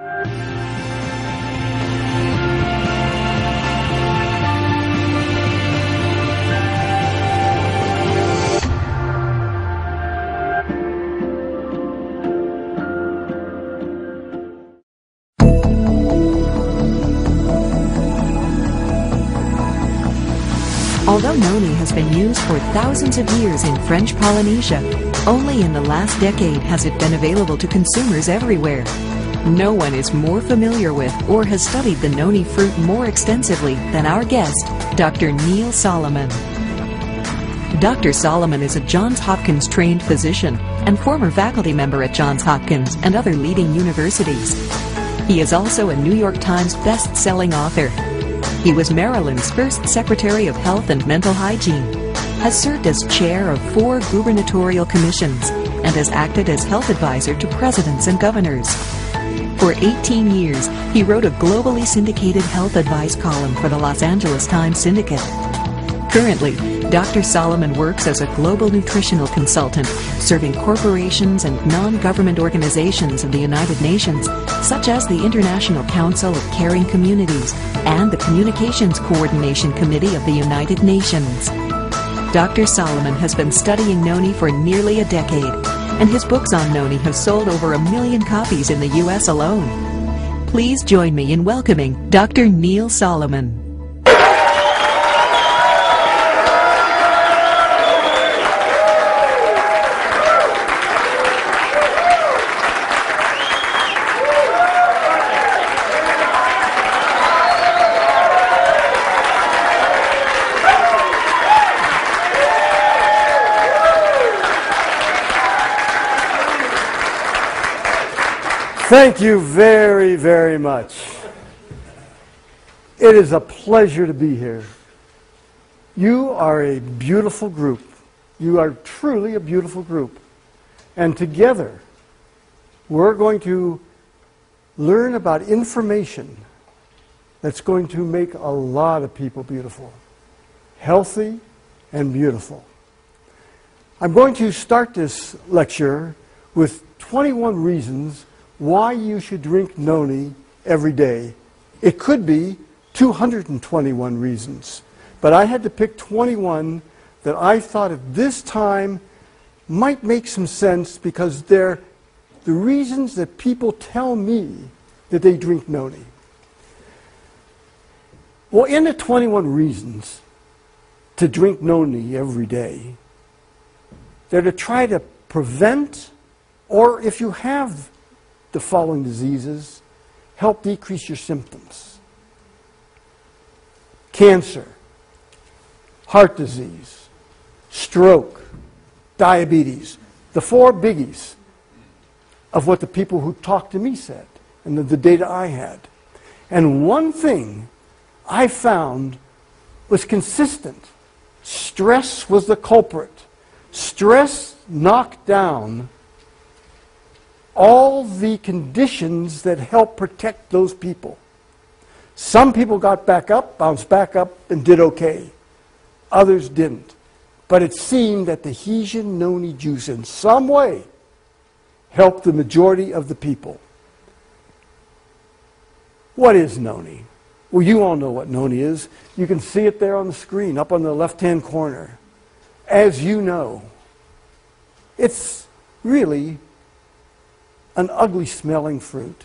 Although noni has been used for thousands of years in French Polynesia, only in the last decade has it been available to consumers everywhere. No one is more familiar with or has studied the noni fruit more extensively than our guest, Dr. Neil Solomon. Dr. Solomon is a Johns Hopkins trained physician and former faculty member at Johns Hopkins and other leading universities. He is also a New York Times best-selling author. He was Maryland's first Secretary of Health and Mental Hygiene, has served as chair of 4 gubernatorial commissions, and has acted as health advisor to presidents and governors. For 18 years, he wrote a globally syndicated health advice column for the Los Angeles Times Syndicate. Currently, Dr. Solomon works as a global nutritional consultant, serving corporations and non-government organizations of the United Nations, such as the International Council of Caring Communities and the Communications Coordination Committee of the United Nations. Dr. Solomon has been studying noni for nearly a decade, and his books on noni have sold over 1 million copies in the U.S. alone. Please join me in welcoming Dr. Neil Solomon. Thank you very, very much. It is a pleasure to be here. You are a beautiful group. You are truly a beautiful group. And together, we're going to learn about information that's going to make a lot of people beautiful, healthy and beautiful. I'm going to start this lecture with 21 reasons why you should drink noni every day. It could be 221 reasons, but I had to pick 21 that I thought at this time might make some sense because they're the reasons that people tell me that they drink noni. Well, in the 21 reasons to drink noni every day, they're to try to prevent, or if you have the following diseases, help decrease your symptoms: cancer, heart disease, stroke, diabetes. The 4 biggies of what the people who talked to me said and the data I had. And one thing I found was consistent. Stress was the culprit. Stress knocked down all the conditions that help protect those people. Some people got back up, bounced back up, and did okay. Others didn't. But it seemed that the Tahitian noni juice in some way helped the majority of the people. What is noni? Well, you all know what noni is. You can see it there on the screen, up on the left-hand corner. As you know, it's really an ugly-smelling fruit.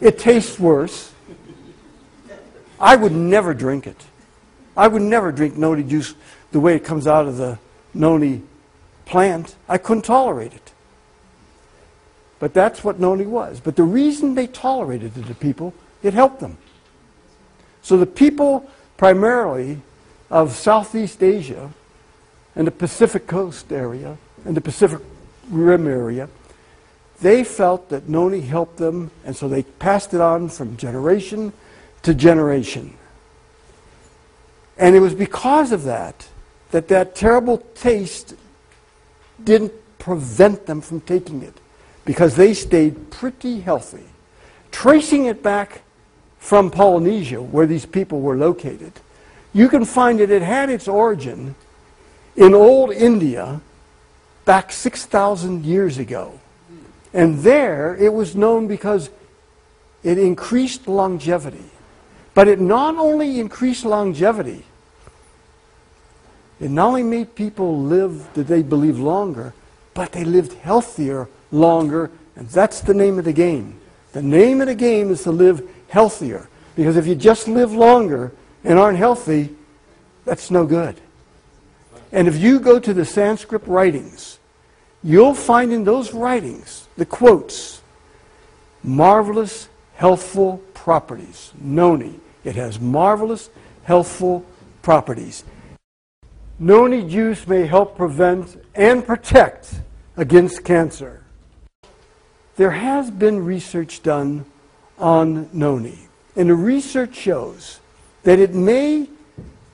It tastes worse. I would never drink it. I would never drink noni juice the way it comes out of the noni plant. I couldn't tolerate it. But that's what noni was. But the reason they tolerated it to people, it helped them. So the people primarily of Southeast Asia and the Pacific Coast area and the Pacific Rim area, they felt that noni helped them, and so they passed it on from generation to generation. And it was because of that that terrible taste didn't prevent them from taking it, because they stayed pretty healthy. Tracing it back from Polynesia, where these people were located, you can find that it had its origin in old India back 6,000 years ago. And there, it was known because it increased longevity. But it not only increased longevity, it not only made people live, that they believe, longer, but they lived healthier longer, and that's the name of the game. The name of the game is to live healthier, because if you just live longer and aren't healthy, that's no good. And if you go to the Sanskrit writings, you'll find in those writings, the quotes, marvelous, healthful properties. Noni. It has marvelous, healthful properties. Noni juice may help prevent and protect against cancer. There has been research done on noni, and the research shows that it may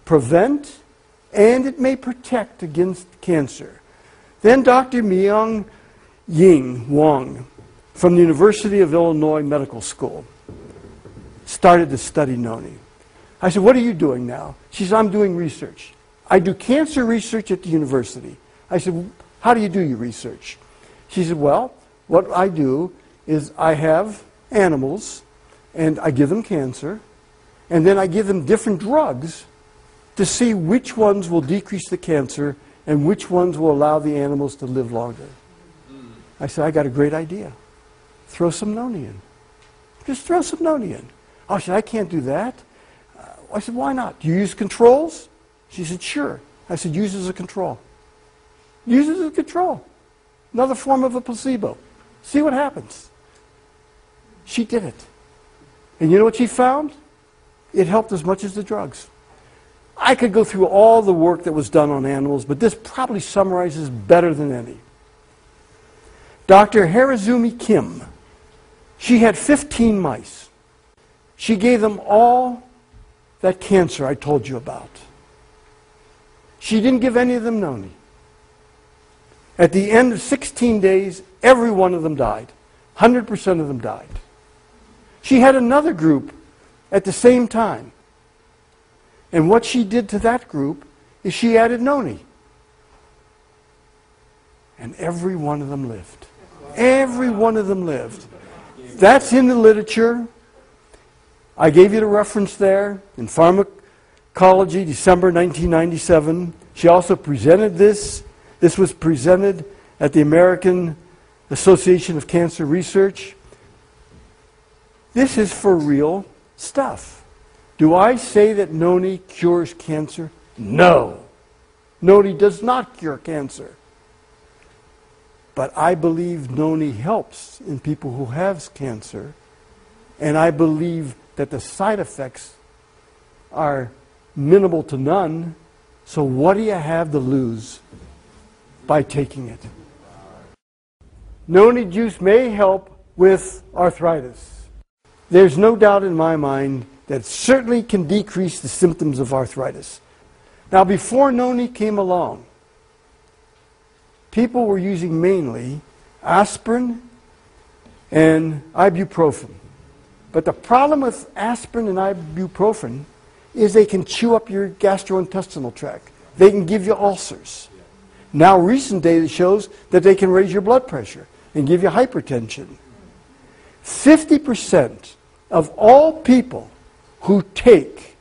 prevent and it may protect against cancer. Then Dr. Myung-Ying Wong from the University of Illinois Medical School started to study noni. I said, what are you doing now? She said, I'm doing research. I do cancer research at the university. I said, how do you do your research? She said, well, what I do is I have animals and I give them cancer, and then I give them different drugs to see which ones will decrease the cancer and which ones will allow the animals to live longer. I said, I got a great idea. Throw some noni in. Just throw some noni in. Oh, she said, I can't do that. I said, why not? Do you use controls? She said, sure. I said, use it as a control. Use it as a control. Another form of a placebo. See what happens. She did it. And you know what she found? It helped as much as the drugs. I could go through all the work that was done on animals, but this probably summarizes better than any. Dr. Harazumi Kim, she had 15 mice. She gave them all that cancer I told you about. She didn't give any of them noni. At the end of 16 days, every one of them died. 100% of them died. She had another group at the same time. And what she did to that group is she added noni. And every one of them lived. Every one of them lived. That's in the literature. I gave you the reference there in Pharmacology, December 1997. She also presented this. This was presented at the American Association of Cancer Research. This is for real stuff. Do I say that noni cures cancer? No. Noni does not cure cancer. But I believe noni helps in people who have cancer, and I believe that the side effects are minimal to none. So what do you have to lose by taking it? Noni juice may help with arthritis. There's no doubt in my mind that it certainly can decrease the symptoms of arthritis. Now, before noni came along, people were using mainly aspirin and ibuprofen. But the problem with aspirin and ibuprofen is they can chew up your gastrointestinal tract. They can give you ulcers. Now recent data shows that they can raise your blood pressure and give you hypertension. 50% of all people who take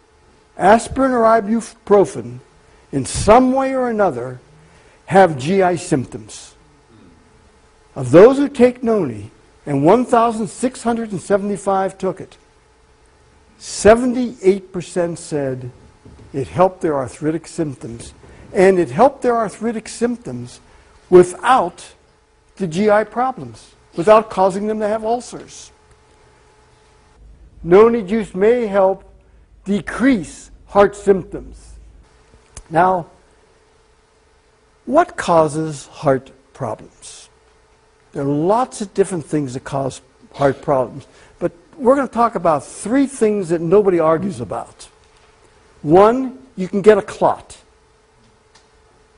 aspirin or ibuprofen in some way or another have GI symptoms. Of those who take noni, and 1,675 took it, 78% said it helped their arthritic symptoms. And it helped their arthritic symptoms without the GI problems, without causing them to have ulcers. Noni juice may help decrease heart symptoms. Now, what causes heart problems? There are lots of different things that cause heart problems, but we're going to talk about three things that nobody argues about. One, you can get a clot.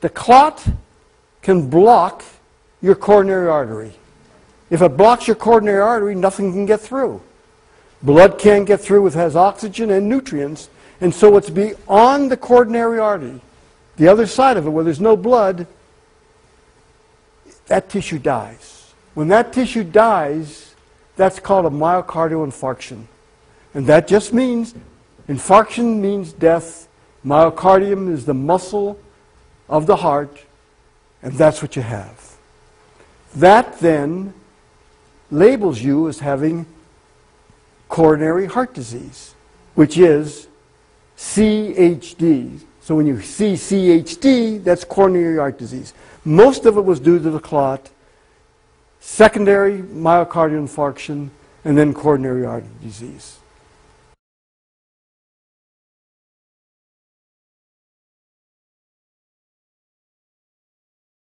The clot can block your coronary artery. If it blocks your coronary artery, nothing can get through. Blood can't get through. It has oxygen and nutrients, and so it's beyond the coronary artery. The other side of it, where there's no blood, that tissue dies. When that tissue dies, that's called a myocardial infarction. And that just means, infarction means death. Myocardium is the muscle of the heart, and that's what you have. That then labels you as having coronary heart disease, which is CHD. So when you see CHD, that's coronary heart disease. Most of it was due to the clot, secondary myocardial infarction, and then coronary artery disease.